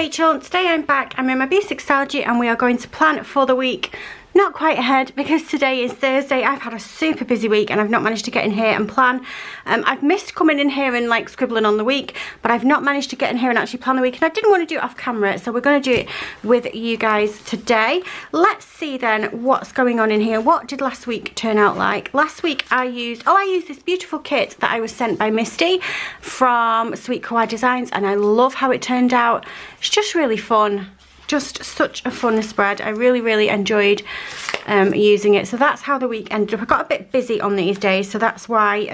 Rachel. Today I'm back. I'm in my B6 Stalogy and we are going to plan for the week. Not quite ahead because today is Thursday. I've had a super busy week and I've not managed to get in here and plan. I've missed coming in here and like scribbling on the week, but I've not managed to get in here and actually plan the week, and I didn't want to do it off camera, so we're going to do it with you guys today. Let's see then what's going on in here. What did last week turn out like? Last week I used this beautiful kit that I was sent by Misty from Sweet Kawaii Designs, and I love how it turned out. It's just really fun. Just such a fun spread. I really enjoyed using it. So that's how the week ended up. I got a bit busy on these days, so that's why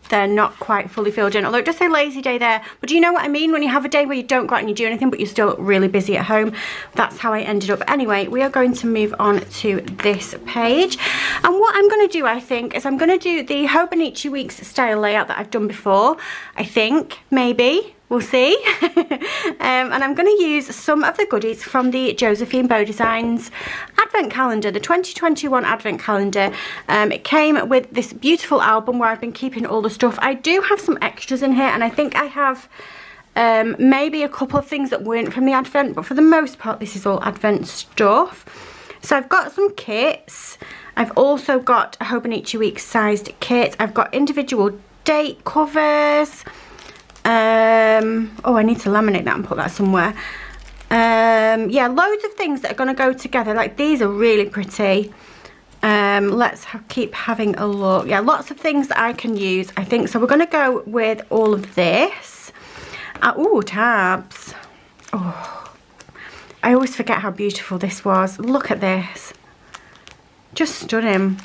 they're not quite fully filled in. Although it does say lazy day there, but do you know what I mean? When you have a day where you don't go out and you do anything, but you're still really busy at home. That's how I ended up. Anyway, we are going to move on to this page. And what I'm going to do, I think, is I'm going to do the Hobonichi Weeks style layout that I've done before. I think, maybe. We'll see. And I'm going to use some of the goodies from the Josephine Bow Designs Advent Calendar, the 2021 Advent Calendar. It came with this beautiful album where I've been keeping all the stuff. I do have some extras in here, and I think I have maybe a couple of things that weren't from the Advent, but for the most part this is all Advent stuff. So I've got some kits. I've also got a Hobonichi Weeks sized kit. I've got individual date covers. Oh, I need to laminate that and put that somewhere. Yeah, loads of things that are going to go together. Like, these are really pretty. Let's keep having a look. Yeah, lots of things that I can use, I think. So we're going to go with all of this. Oh, tabs. Oh, I always forget how beautiful this was. Look at this. Just stunning.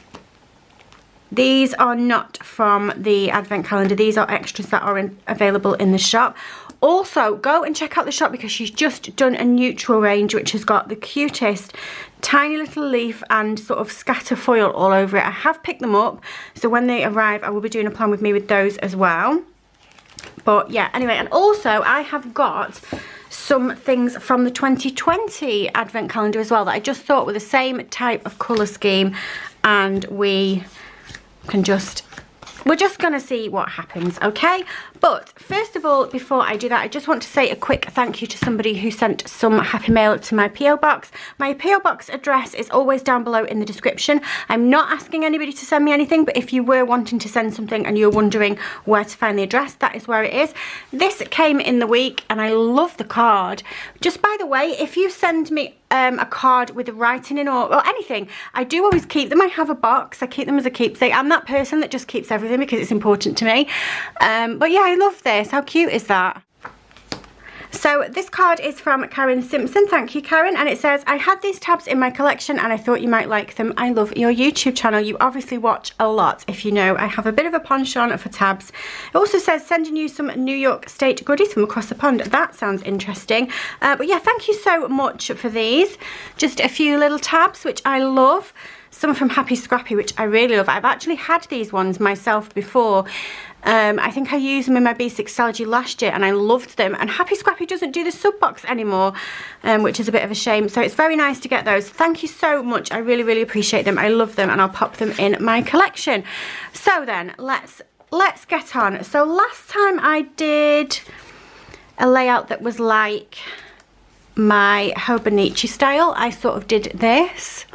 These are not from the Advent Calendar. These are extras that are available in the shop. Also, go and check out the shop because she's just done a neutral range which has got the cutest tiny little leaf and sort of scatter foil all over it. I have picked them up, so when they arrive I will be doing a plan with me with those as well. But yeah, anyway, and also I have got some things from the 2020 Advent Calendar as well that I just thought were the same type of colour scheme, and we're just gonna see what happens, okay? But first of all, before I do that, I just want to say a quick thank you to somebody who sent some happy mail to my PO box. My PO box address is always down below in the description. I'm not asking anybody to send me anything, but if you were wanting to send something and you're wondering where to find the address, that is where it is. This came in the week and I love the card. Just by the way, if you send me a card with the writing in or anything, I do always keep them. I have a box. I keep them as a keepsake. I'm that person that just keeps everything because it's important to me. But yeah, I love this. How cute is that? So this card is from Karen Simpson. Thank you, Karen. And it says, I had these tabs in my collection and I thought you might like them. I love your YouTube channel. You obviously watch a lot. If you know, I have a bit of a penchant for tabs. It also says, sending you some New York State goodies from across the pond. That sounds interesting. But yeah, thank you so much for these. Just a few little tabs, which I love. Some from Happy Scrappy, which I really love. I've actually had these ones myself before. I think I used them in my B6 Stalogy last year and I loved them. And Happy Scrappy doesn't do the sub box anymore, which is a bit of a shame. So it's very nice to get those. Thank you so much. I really appreciate them. I love them and I'll pop them in my collection. So then let's get on. So last time I did a layout that was like my Hobonichi style, I sort of did this.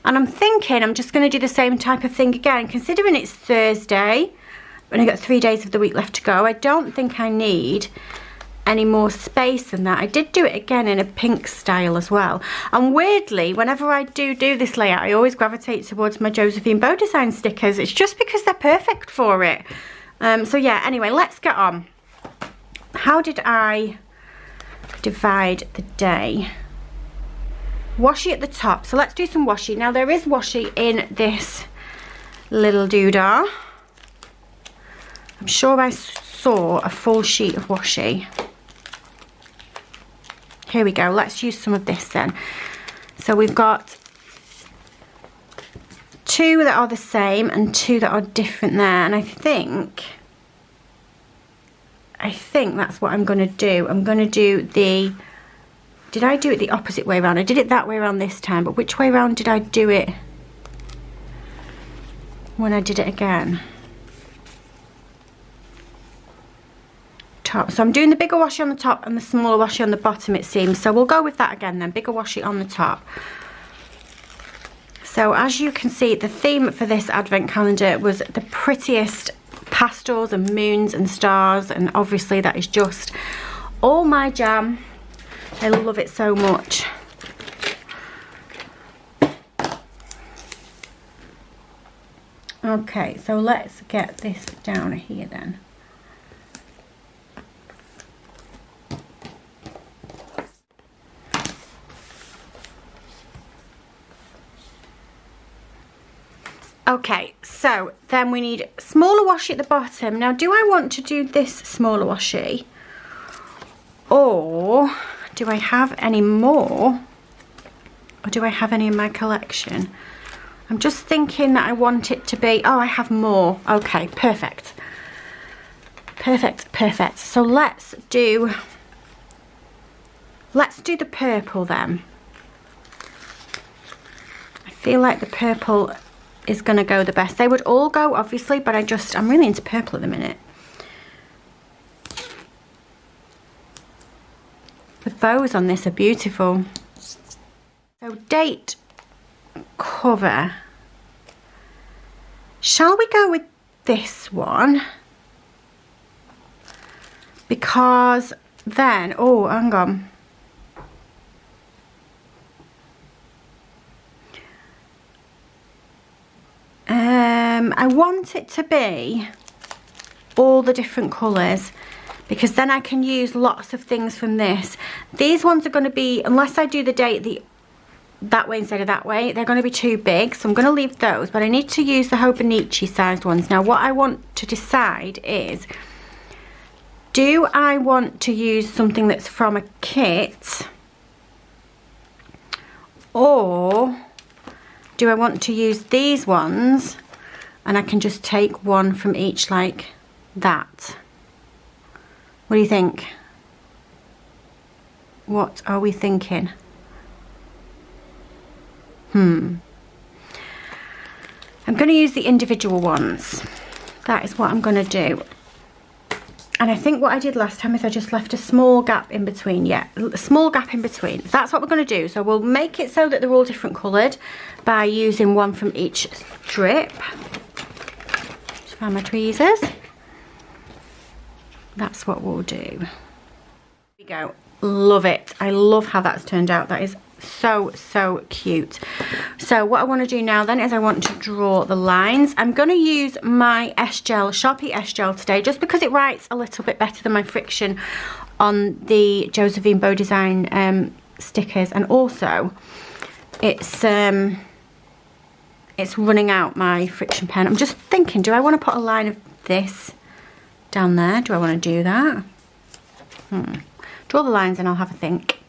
And I'm thinking I'm just going to do the same type of thing again, considering it's Thursday and I've got 3 days of the week left to go. I don't think I need any more space than that. I did do it again in a pink style as well. And weirdly, whenever I do this layout, I always gravitate towards my Josephine Bow Design stickers. It's just because they're perfect for it. So yeah, anyway, let's get on. How did I divide the day? Washi at the top, so let's do some washi. Now there is washi in this little doodah. I'm sure I saw a full sheet of washi. Here we go, let's use some of this then. So we've got 2 that are the same and 2 that are different there, and I think that's what I'm going to do. I'm going to do the... Did I do it the opposite way around? I did it that way around this time, but which way around did I do it when I did it again? top. So I'm doing the bigger washi on the top and the smaller washi on the bottom, it seems. So we'll go with that again then, bigger washi on the top. So as you can see, the theme for this advent calendar was the prettiest pastels and moons and stars, and obviously that is just all my jam. I love it so much. Okay, so let's get this down here then. Okay, so then we need smaller washi at the bottom. Now, do I want to do this smaller washi? Or do I have any more? Or do I have any in my collection? I'm just thinking that I want it to be, oh, I have more. Okay, perfect. Perfect, perfect. So let's do the purple then. I feel like the purple is gonna go the best. They would all go, obviously, but I'm really into purple at the minute. The bows on this are beautiful. So date cover. Shall we go with this one? Because then, oh, hang on. I want it to be all the different colours, because then I can use lots of things from this. These ones are going to be, unless I do the date that way instead of that way, they're going to be too big, so I'm going to leave those, but I need to use the Hobonichi sized ones. Now what I want to decide is, do I want to use something that's from a kit, or do I want to use these ones and I can just take one from each like that? What do you think? What are we thinking? I'm going to use the individual ones. That is what I'm going to do. And I think what I did last time is I just left a small gap in between. Yeah, a small gap in between. That's what we're going to do. So we'll make it so that they're all different coloured by using one from each strip. Just find my tweezers. That's what we'll do. Here we go. Love it. I love how that's turned out. That is so cute. So what I want to do now then is I want to draw the lines. I'm going to use my S-Gel, Sharpie S-Gel today, just because it writes a little bit better than my friction on the Josephine Bow Design stickers, and also it's running out my friction pen. I'm just thinking, do I want to put a line of this down there? Do I want to do that? Draw the lines and I'll have a think.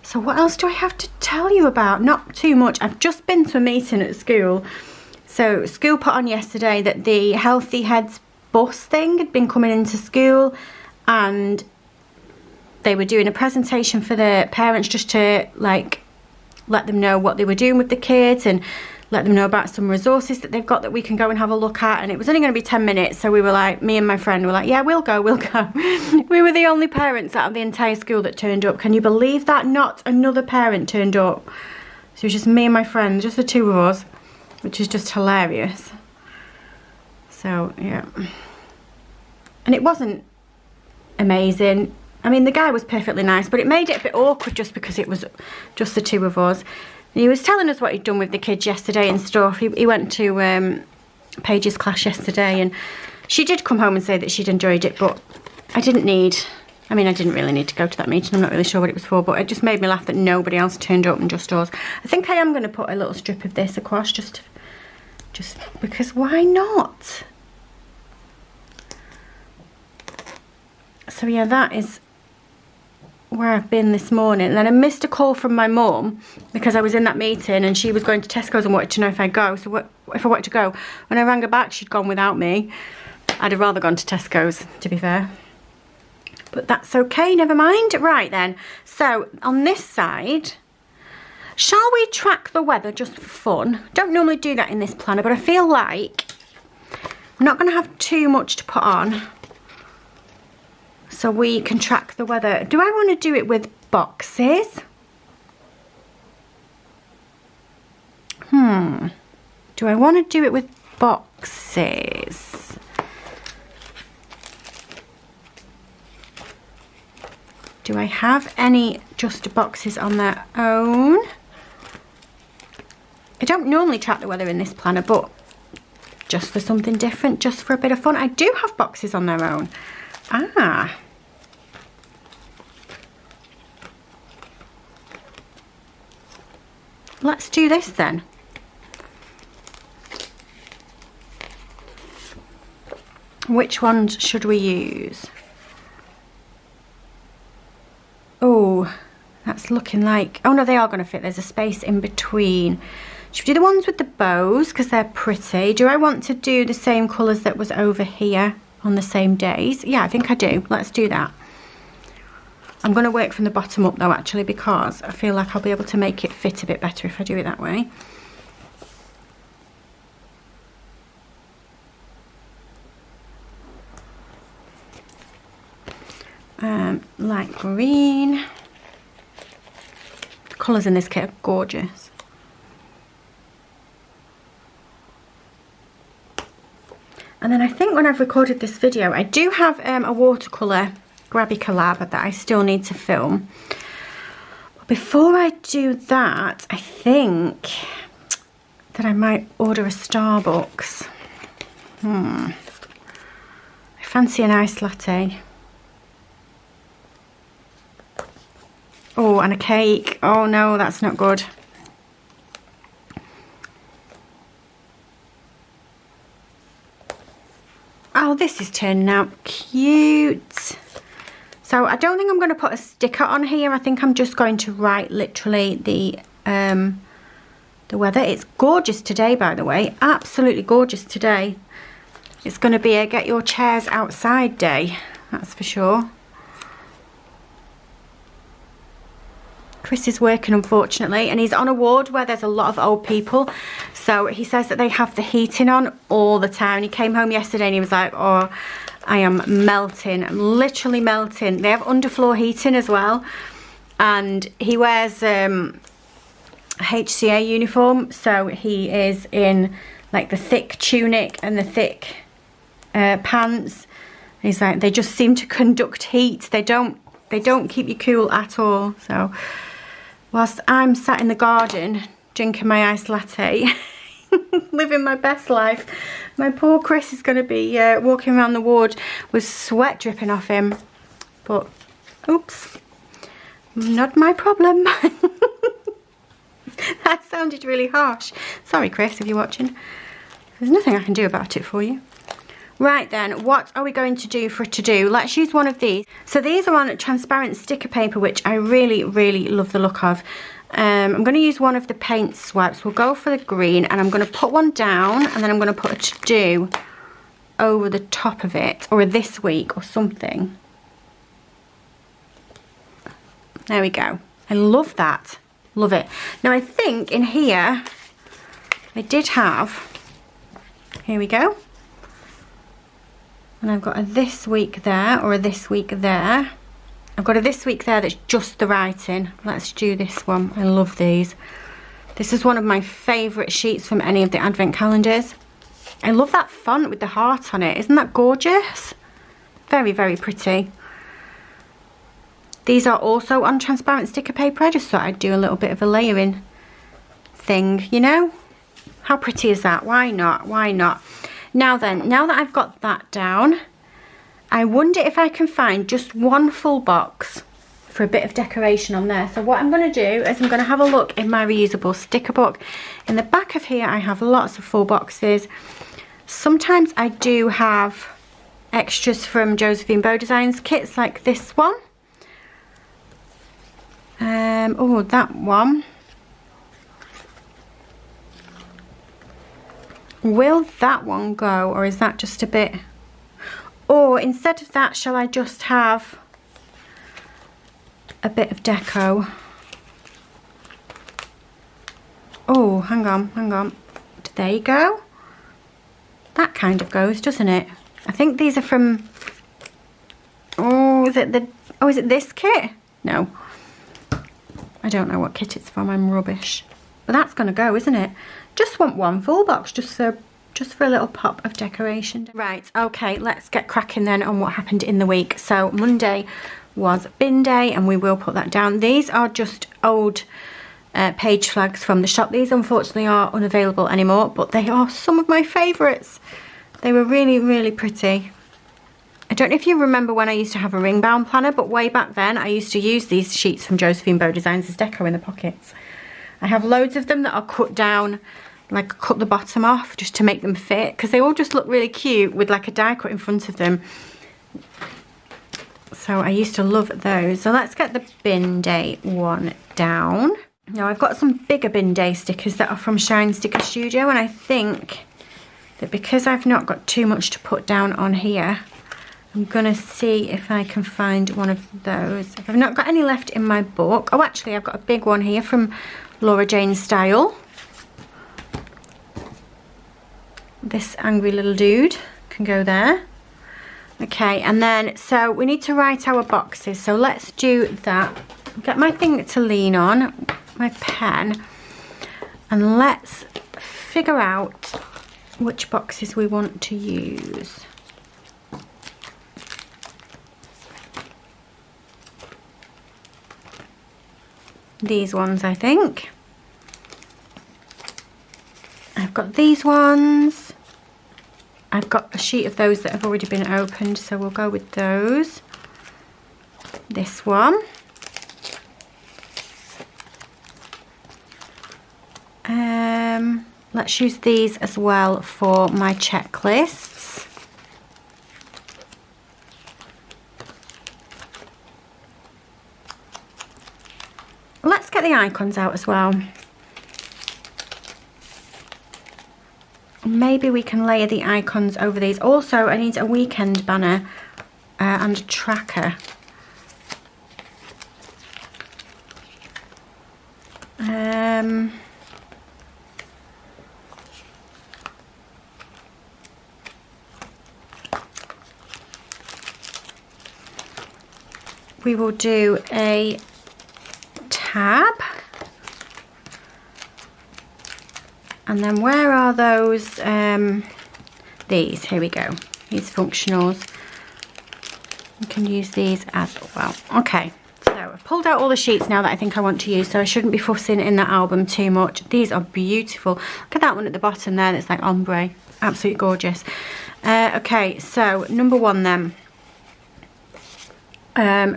So what else do I have to tell you about? Not too much. I've just been to a meeting at school. So school put on yesterday that the Healthy Heads bus thing had been coming into school, and they were doing a presentation for the parents just to like let them know what they were doing with the kids and let them know about some resources that they've got that we can go and have a look at. And it was only going to be 10 minutes, so we were like, me and my friend were like, yeah, we'll go. We were the only parents out of the entire school that turned up. Can you believe that? Not another parent turned up. So it was just me and my friend, just the two of us, which is just hilarious. So yeah, and it wasn't amazing. I mean, the guy was perfectly nice, but it made it a bit awkward just because it was just the two of us. And he was telling us what he'd done with the kids yesterday and stuff. He went to Paige's class yesterday, and she did come home and say that she'd enjoyed it, but I didn't really need to go to that meeting. I'm not really sure what it was for, but it just made me laugh that nobody else turned up and just us. I think I am going to put a little strip of this across just because why not? So yeah, that is where I've been this morning. And then I missed a call from my mum because I was in that meeting and she was going to Tesco's and wanted to know if I'd go. So if I wanted to go, when I rang her back, she'd gone without me. I'd have rather gone to Tesco's, to be fair, but that's okay, never mind. Right then, so on this side Shall we track the weather just for fun? Don't normally do that in this planner, but I feel like I'm not going to have too much to put on, so we can track the weather. Do I want to do it with boxes? Do I want to do it with boxes? Do I have any just boxes on their own? I don't normally track the weather in this planner, but just for something different, just for a bit of fun, I do have boxes on their own. Ah. Let's do this then. Which ones should we use? Oh, that's looking like... Oh no, they are going to fit. There's a space in between. Should we do the ones with the bows because they're pretty? Do I want to do the same colours that was over here on the same days? Yeah, I think I do. Let's do that. I'm going to work from the bottom up though, actually, because I feel like I'll be able to make it fit a bit better if I do it that way. Light green. The colours in this kit are gorgeous. And then I think when I've recorded this video, I do have a watercolour grabby collab that I still need to film. But before I do that, I think that I might order a Starbucks. I fancy an iced latte. Oh, and a cake. Oh no, that's not good. Oh, this is turning out cute. So I don't think I'm going to put a sticker on here. I think I'm just going to write literally the weather. It's gorgeous today, by the way. Absolutely gorgeous today. It's going to be a get your chairs outside day. That's for sure. Chris is working, unfortunately, and he's on a ward where there's a lot of old people. So he says that they have the heating on all the time. He came home yesterday and he was like, oh, I am melting. I'm literally melting. They have underfloor heating as well. And he wears HCA uniform. So he is in like the thick tunic and the thick pants. He's like, they just seem to conduct heat. They don't keep you cool at all. So whilst I'm sat in the garden drinking my iced latte, living my best life, my poor Chris is going to be walking around the ward with sweat dripping off him. But oops, not my problem. That sounded really harsh. Sorry Chris, if you're watching. There's nothing I can do about it for you. Right then, what are we going to do for a to-do? Let's use one of these. So these are on transparent sticker paper, which I really, really love the look of. I'm going to use one of the paint swipes. We'll go for the green, and I'm going to put one down, and then I'm going to put a to-do over the top of it, or a this week or something. There we go. I love that. Love it. Now I think in here, I did have, here we go. And I've got a this week there, or a this week there. I've got a this week there that's just the writing. Let's do this one. I love these. This is one of my favourite sheets from any of the advent calendars. I love that font with the heart on it. Isn't that gorgeous? Very, very pretty. These are also on transparent sticker paper. I just thought I'd do a little bit of a layering thing, you know? How pretty is that? Why not? Why not? Now then, now that I've got that down, I wonder if I can find just one full box for a bit of decoration on there. So what I'm going to do is I'm going to have a look in my reusable sticker book. In the back of here, I have lots of full boxes. Sometimes I do have extras from Josephine Bow Designs kits like this one. Oh, that one. Will that one go, or is that just a bit... Or instead of that, shall I just have a bit of deco? hang on, hang on. There you go. That kind of goes, doesn't it? I think these are from, oh, is it this kit? No. I don't know what kit it's from, I'm rubbish. But that's gonna go, isn't it? Just want one full box, just for a little pop of decoration. Right, okay, let's get cracking then on what happened in the week. So Monday was bin day, and we will put that down. These are just old page flags from the shop. These unfortunately are unavailable anymore, but they are some of my favourites. They were really, really pretty. I don't know if you remember when I used to have a ring bound planner, but way back then I used to use these sheets from Josephine Bow Designs as deco in the pockets. I have loads of them that are cut down, like cut the bottom off just to make them fit, because they all just look really cute with like a die cut in front of them. So I used to love those. So let's get the bin day one down. Now I've got some bigger bin day stickers that are from Shine Sticker Studio, and I think that because I've not got too much to put down on here, I'm gonna see if I can find one of those. If I've not got any left in my book, oh actually I've got a big one here from Laura Jane Style. This angry little dude can go there. Okay, and then so we need to write our boxes, so let's do that. Get my thing to lean on, my pen, and let's figure out which boxes we want to use. These ones, I think. I've got these ones. I've got a sheet of those that have already been opened, so we'll go with those. This one. Let's use these as well for my checklists. Let's get the icons out as well. Maybe we can layer the icons over these. Also, I need a weekend banner and a tracker. We will do a tab. And then where are those? These, here we go. These functionals. You can use these as well. Okay, so I've pulled out all the sheets now that I think I want to use, so I shouldn't be fussing in that album too much. These are beautiful. Look at that one at the bottom there, that's like ombre. Absolutely gorgeous. Okay, so number one then.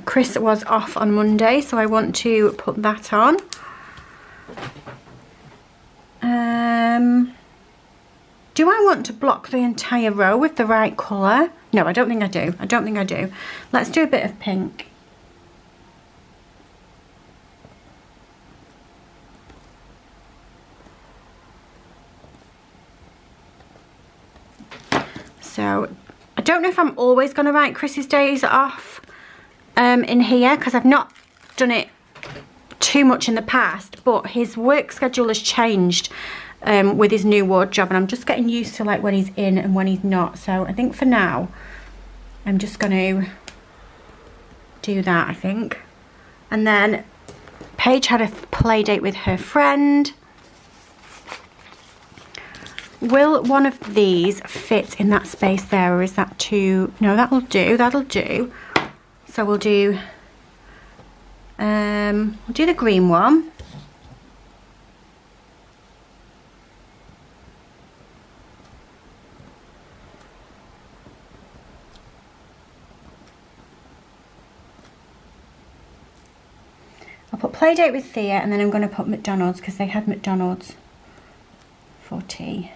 Chris was off on Monday, so I want to put that on. Do I want to block the entire row with the right colour? No, I don't think I do. I don't think I do. Let's do a bit of pink. So, I don't know if I'm always going to write Chris's days off in here, because I've not done it too much in the past, but his work schedule has changed with his new wardrobe, and I'm just getting used to like when he's in and when he's not. So I think for now I'm just going to do that, I think. And then Paige had a play date with her friend. Will one of these fit in that space there, or is that too... No, that'll do, that'll do. So we'll do the green one. I'll put Playdate with Thea, and then I'm going to put McDonald's because they had McDonald's for tea.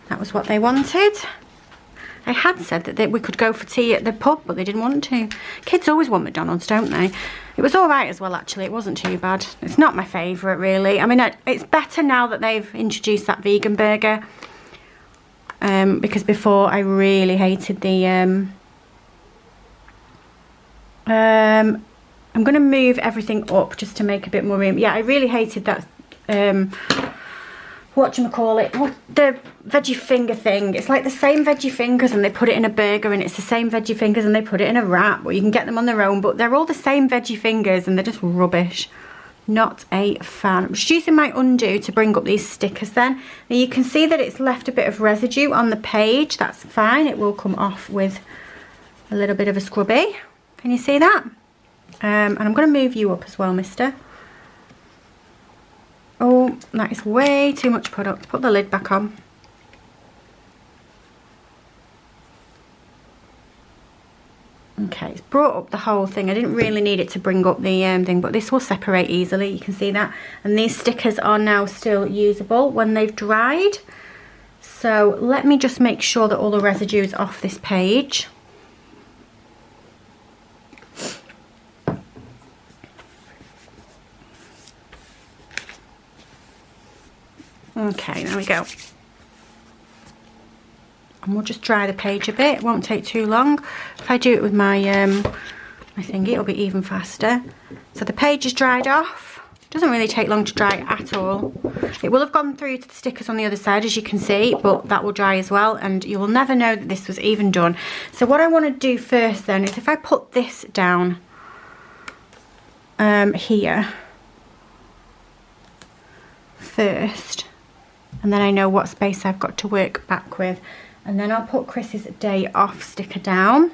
That was what they wanted. I had said that we could go for tea at the pub, but they didn't want to. Kids always want McDonald's, don't they? It was all right as well, actually. It wasn't too bad. It's not my favourite, really. I mean, it's better now that they've introduced that vegan burger. Because before I really hated the I'm going to move everything up just to make a bit more room. Yeah, I really hated that, whatchamacallit, the veggie finger thing. It's like the same veggie fingers and they put it in a burger, and it's the same veggie fingers and they put it in a wrap, or you can get them on their own, but they're all the same veggie fingers and they're just rubbish. Not a fan. I'm just using my undo to bring up these stickers then. Now you can see that it's left a bit of residue on the page. That's fine. It will come off with a little bit of a scrubby. Can you see that? And I'm going to move you up as well, mister. Oh, that is way too much product. Put the lid back on. Okay, it's brought up the whole thing. I didn't really need it to bring up the thing, but this will separate easily. You can see that. And these stickers are now still usable when they've dried. So let me just make sure that all the residue is off this page. Okay, there we go. And we'll just dry the page a bit. It won't take too long. If I do it with my thingy, it'll be even faster. So the page is dried off. It doesn't really take long to dry at all. It will have gone through to the stickers on the other side, as you can see, but that will dry as well, and you will never know that this was even done. So what I want to do first then is if I put this down here first, and then I know what space I've got to work back with. And then I'll put Chris's day off sticker down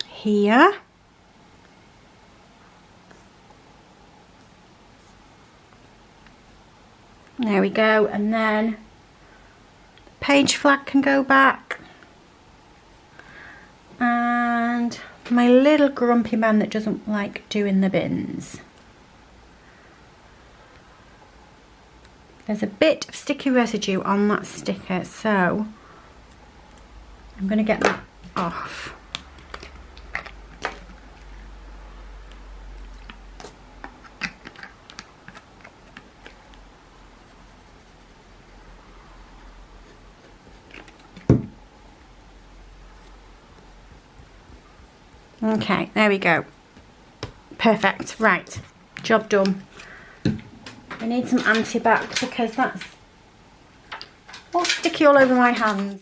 here. There we go. And then the page flag can go back. And my little grumpy man that doesn't like doing the bins. There's a bit of sticky residue on that sticker, so I'm going to get that off. Okay, there we go. Perfect. Right, job done. I need some anti-bac because that's all sticky all over my hands.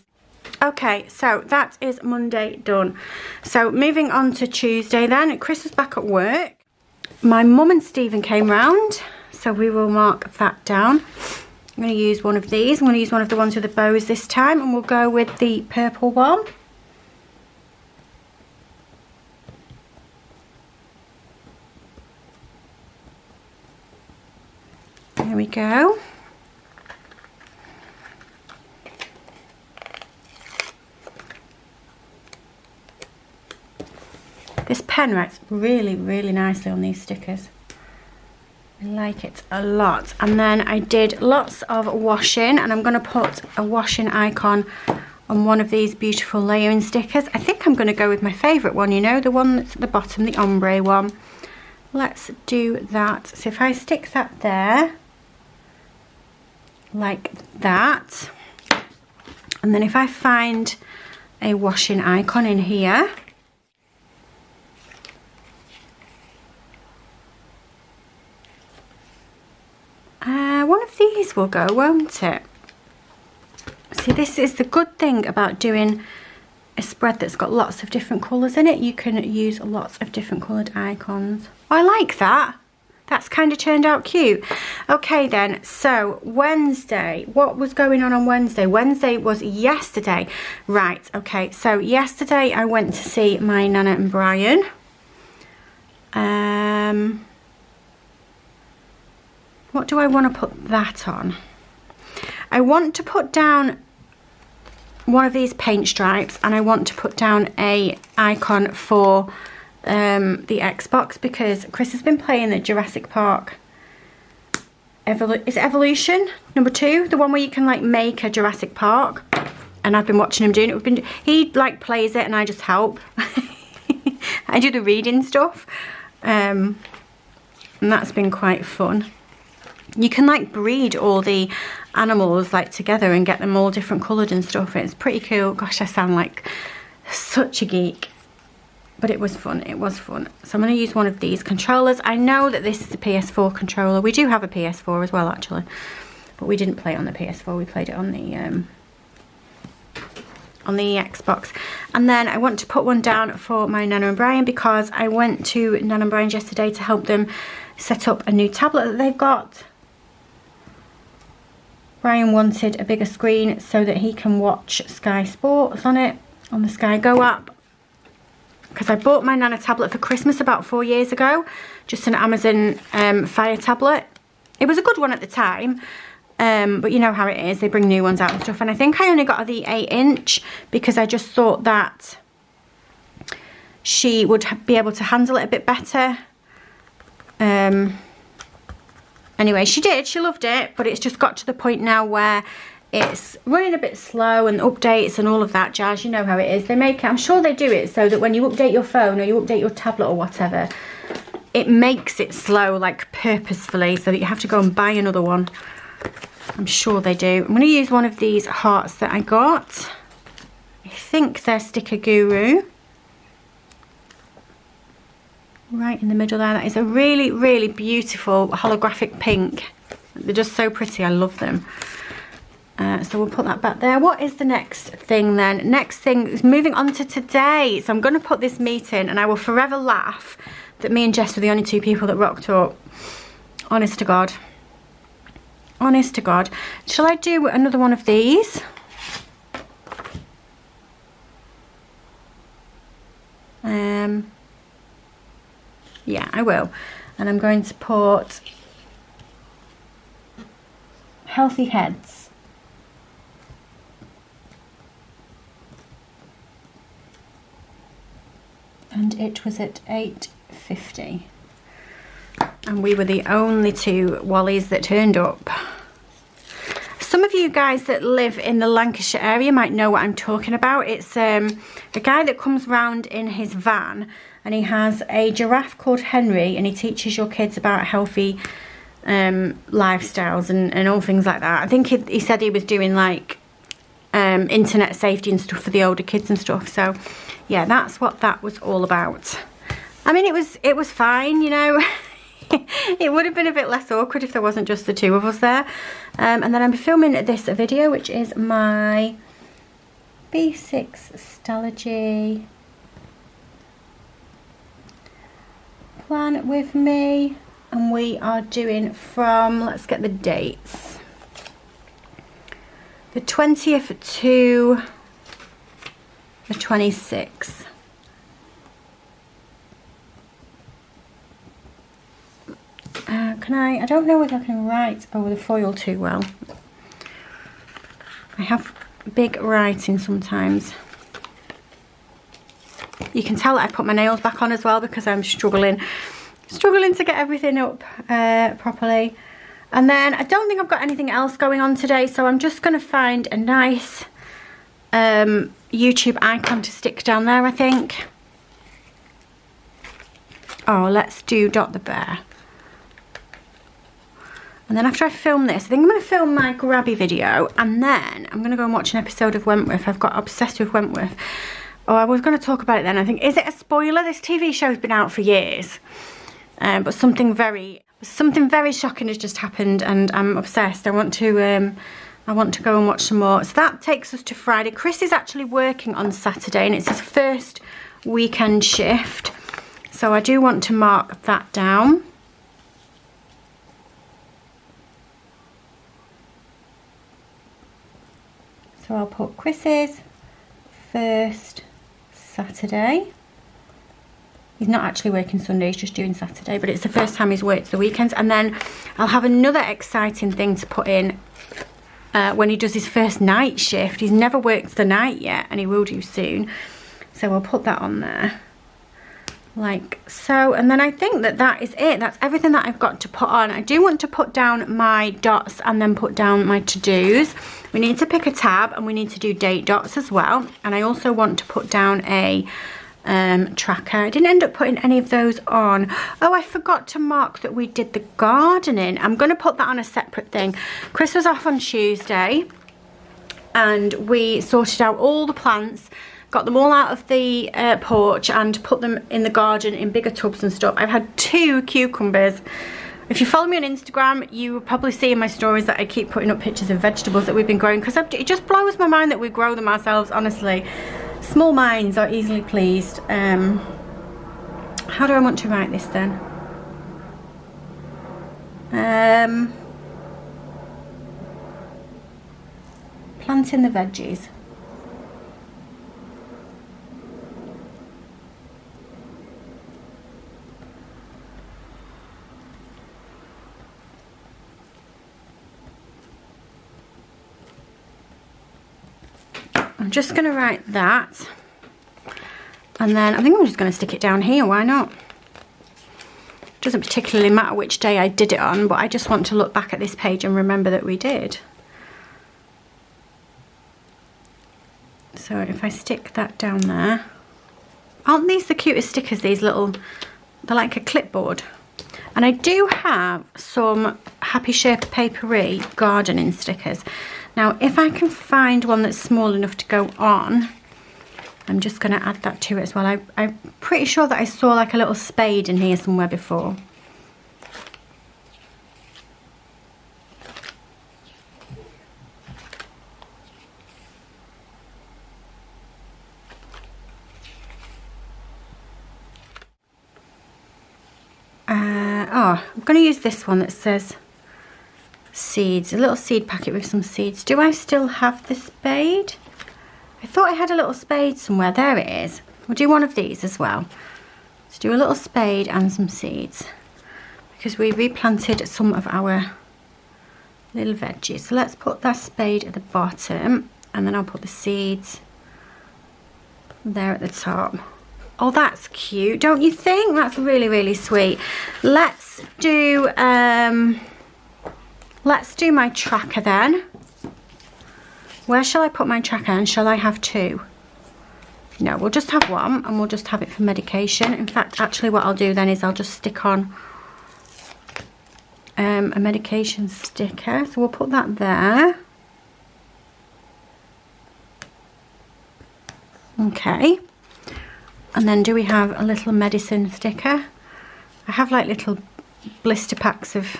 Okay, so that is Monday done. So moving on to Tuesday then. Chris was back at work. My mum and Stephen came round, so we will mark that down. I'm going to use one of these. I'm going to use one of the ones with the bows this time, and we'll go with the purple one. There we go. This pen writes really, really nicely on these stickers. I like it a lot. And then I did lots of washing, and I'm going to put a washing icon on one of these beautiful layering stickers. I think I'm going to go with my favourite one, you know, the one that's at the bottom, the ombre one. Let's do that. So if I stick that there, like that, and then if I find a washing icon in here, one of these will go, won't it? See, this is the good thing about doing a spread that's got lots of different colours in it. You can use lots of different coloured icons. I like that. That's kind of turned out cute. Okay then, so Wednesday, what was going on Wednesday? Wednesday was yesterday. Right, okay, so yesterday I went to see my Nana and Brian. What do I want to put that on? I want to put down one of these paint stripes, and I want to put down a icon for the Xbox, because Chris has been playing the Jurassic Park is it Evolution #2, the one where you can like make a Jurassic Park, and I've been watching him doing it. He like plays it and I just help. I do the reading stuff, and that's been quite fun. You can like breed all the animals like together and get them all different coloured and stuff. It's pretty cool. Gosh, I sound like such a geek. But it was fun, it was fun. So I'm going to use one of these controllers. I know that this is a PS4 controller. We do have a PS4 as well, actually. But we didn't play it on the PS4, we played it on the Xbox. And then I want to put one down for my Nana and Brian, because I went to Nana and Brian's yesterday to help them set up a new tablet that they've got. Brian wanted a bigger screen so that he can watch Sky Sports on it, on the Sky Go app. Because I bought my Nana tablet for Christmas about 4 years ago. Just an Amazon Fire tablet. It was a good one at the time. But you know how it is. They bring new ones out and stuff. And I think I only got the 8-inch because I just thought that she would be able to handle it a bit better. Anyway, she did. She loved it. But it's just got to the point now where it's running a bit slow, and updates and all of that jazz. You know how it is. They make it, I'm sure they do it so that when you update your phone or you update your tablet or whatever, it makes it slow, like purposefully, so that you have to go and buy another one. I'm sure they do. I'm going to use one of these hearts that I got. I think they're Sticker Guru. Right in the middle there. That is a really, really beautiful holographic pink. They're just so pretty. I love them. So we'll put that back there. What is the next thing then? Next thing is moving on to today. So I'm going to put this meeting, and I will forever laugh that me and Jess were the only 2 people that rocked up. Honest to God. Honest to God. Shall I do another one of these? Yeah, I will. And I'm going to put Healthy Heads. And it was at £8.50. And we were the only 2 Wallies that turned up. Some of you guys that live in the Lancashire area might know what I'm talking about. It's a guy that comes round in his van, and he has a giraffe called Henry, and he teaches your kids about healthy lifestyles and all things like that. I think he said he was doing like internet safety and stuff for the older kids and stuff. So yeah, that's what that was all about. I mean, it was fine, you know. It would have been a bit less awkward if there wasn't just the 2 of us there. And then I'm filming this video, which is my B6 Stalogy plan with me. And we are doing from, let's get the dates, the 20th to the 26th. I don't know whether I can write over the foil too well. I have big writing sometimes. You can tell that I put my nails back on as well, because I'm struggling to get everything up properly. And then I don't think I've got anything else going on today, so I'm just going to find a nice YouTube icon to stick down there, I think. Oh, let's do Dot the Bear. And then after I film this, I think I'm going to film my grabby video, and then I'm going to go and watch an episode of Wentworth. I've got obsessed with Wentworth. Oh, I was going to talk about it then. I think, is it a spoiler? This TV show's been out for years. But something very shocking has just happened, and I'm obsessed. I want to go and watch some more. So that takes us to Friday. Chris is actually working on Saturday, and it's his first weekend shift. So I do want to mark that down. So I'll put Chris's first Saturday. He's not actually working Sunday, he's just doing Saturday, but it's the first time he's worked the weekends. And then I'll have another exciting thing to put in when he does his first night shift. He's never worked the night yet, and he will do soon. So we'll put that on there. Like so. And then I think that is it. That's everything that I've got to put on. I do want to put down my dots and then put down my to-dos. We need to pick a tab, and we need to do date dots as well. And I also want to put down a tracker. I didn't end up putting any of those on. Oh, I forgot to mark that we did the gardening. I'm going to put that on a separate thing. Chris was off on Tuesday, and we sorted out all the plants got them all out of the porch and put them in the garden in bigger tubs and stuff. I've had 2 cucumbers. If you follow me on Instagram, you will probably see in my stories that I keep putting up pictures of vegetables that we've been growing, because it just blows my mind that we grow them ourselves, honestly. Small minds are easily pleased. How do I want to write this then? Planting the veggies. I'm just going to write that, and then I think I'm just going to stick it down here. Why not? Doesn't particularly matter which day I did it on, but I just want to look back at this page and remember that we did. So if I stick that down there, aren't these the cutest stickers? These little, they're like a clipboard. And I do have some Happy Shape Papery gardening stickers. Now, if I can find one that's small enough to go on, I'm just going to add that to it as well. I'm pretty sure that I saw like a little spade in here somewhere before. Oh, I'm going to use this one that says seeds, a little seed packet with some seeds. Do I still have the spade? I thought I had a little spade somewhere. There it is. We'll do one of these as well. Let's do a little spade and some seeds, because we replanted some of our little veggies. So let's put that spade at the bottom, and then I'll put the seeds there at the top. Oh, that's cute, don't you think? That's really, really sweet. Let's do my tracker then. Where shall I put my tracker, and shall I have 2? No, we'll just have 1, and we'll just have it for medication. In fact, actually what I'll do then is I'll just stick on a medication sticker. So we'll put that there. Okay. And then do we have a little medicine sticker? I have like little blister packs of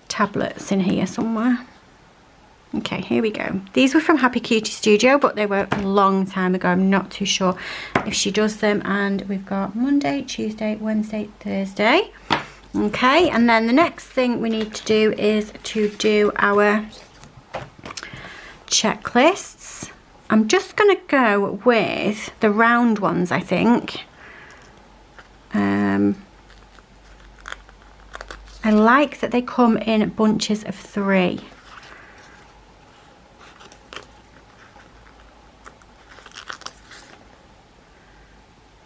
tablets in here somewhere. Okay, here we go. These were from Happy Cutie Studio, but they were a long time ago. I'm not too sure if she does them. And we've got Monday, Tuesday, Wednesday, Thursday. Okay, and then the next thing we need to do is to do our checklists. I'm just going to go with the round ones, I think. I like that they come in bunches of 3.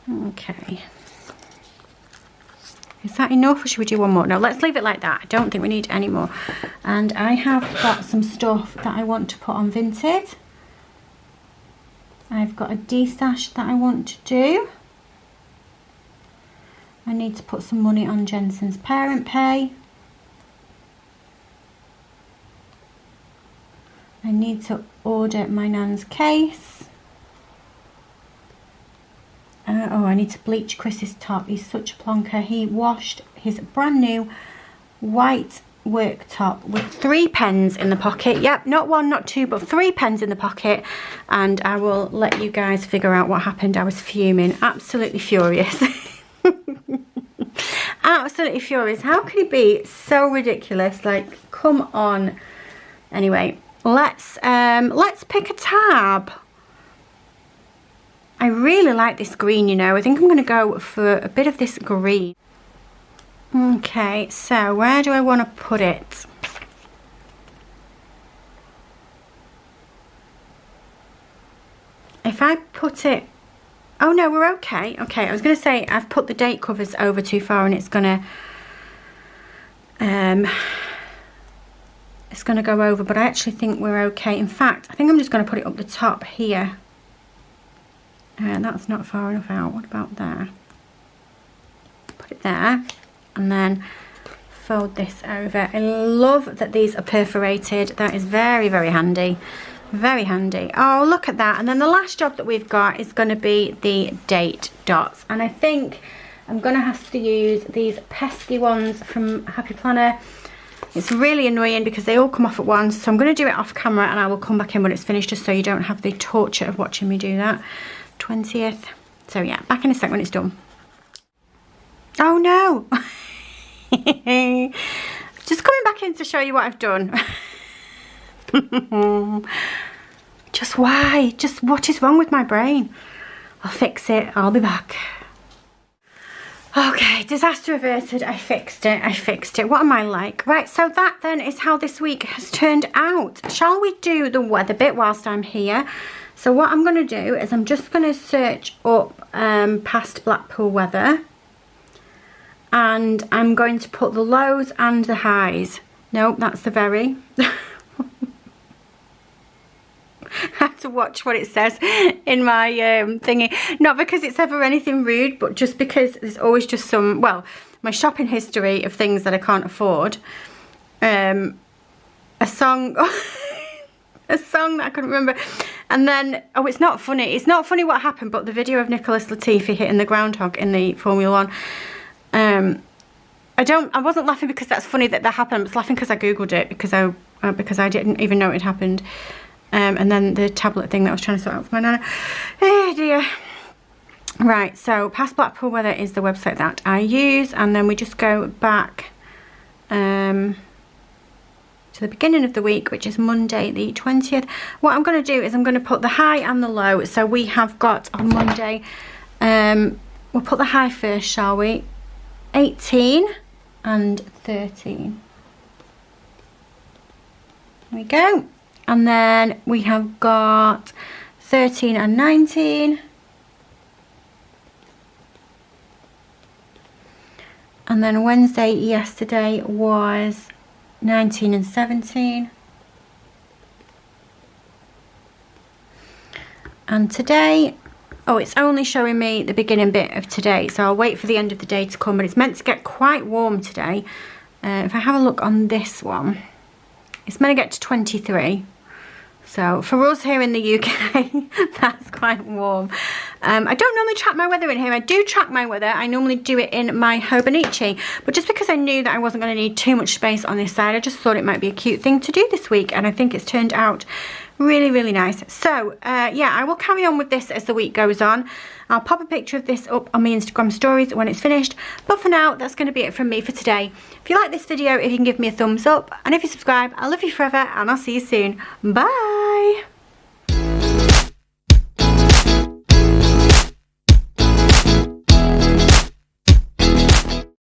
Okay. Is that enough, or should we do one more? No, let's leave it like that. I don't think we need any more. And I have got some stuff that I want to put on Vinted. I've got a D-stash that I want to do. I need to put some money on Jensen's parent pay. I need to order my nan's case. Oh, I need to bleach Chris's top. He's such a plonker. He washed his brand new white work top with 3 pens in the pocket. Yep, not 1, not 2, but 3 pens in the pocket. And I will let you guys figure out what happened. I was fuming, absolutely furious. Absolutely furious. How can he be so ridiculous? Like, come on. Anyway, let's pick a tab. I really like this green, you know. I think I'm going to go for a bit of this green. Okay, so where do I want to put it? If I put it... Oh no, we're okay. Okay, I was going to say I've put the date covers over too far and it's going to go over, but I actually think we're okay. In fact, I think I'm just going to put it up the top here. That's not far enough out. What about there? Put it there. And then fold this over. I love that these are perforated. That is very, very handy. Very handy. Oh, look at that. And then the last job that we've got is going to be the date dots. And I think I'm going to have to use these pesky ones from Happy Planner. It's really annoying because they all come off at once. So I'm going to do it off camera and I will come back in when it's finished, just so you don't have the torture of watching me do that. 20th. So yeah, back in a sec when it's done. Oh no. Just coming back in to show you what I've done. Just why? Just what is wrong with my brain? I'll fix it. I'll be back. Okay, disaster averted. I fixed it. I fixed it. What am I like? Right, so that then is how this week has turned out. Shall we do the weather bit whilst I'm here? So what I'm going to do is I'm just going to search up past Blackpool weather. And I'm going to put the lows and the highs. Nope, that's the very. I have to watch what it says in my thingy. Not because it's ever anything rude, but just because there's always just some, well, my shopping history of things that I can't afford. A song, a song that I couldn't remember. And then, oh, it's not funny. It's not funny what happened, but the video of Nicholas Latifi hitting the groundhog in the Formula 1. I wasn't laughing because that's funny that happened. I was laughing because I googled it because I didn't even know it had happened. And then the tablet thing that I was trying to sort out for my nana. Oh dear. Right, so past Blackpool weather is the website that I use, and then we just go back to the beginning of the week, which is Monday the 20th. What I'm going to do is I'm going to put the high and the low. So we have got on Monday, we'll put the high first, shall we? 18 and 13. There we go. And then we have got 13 and 19. And then Wednesday yesterday was 19 and 17. And today, oh, it's only showing me the beginning bit of today, so I'll wait for the end of the day to come, but it's meant to get quite warm today. If I have a look on this one, it's meant to get to 23. So for us here in the UK, that's quite warm. I don't normally track my weather in here. I do track my weather. I normally do it in my Hobonichi. But just because I knew that I wasn't going to need too much space on this side, I just thought it might be a cute thing to do this week. And I think it's turned out really, really nice. So, yeah, I will carry on with this as the week goes on. I'll pop a picture of this up on my Instagram stories when it's finished. But for now, that's going to be it from me for today. If you like this video, if you can give me a thumbs up. And if you subscribe, I love you forever. And I'll see you soon. Bye!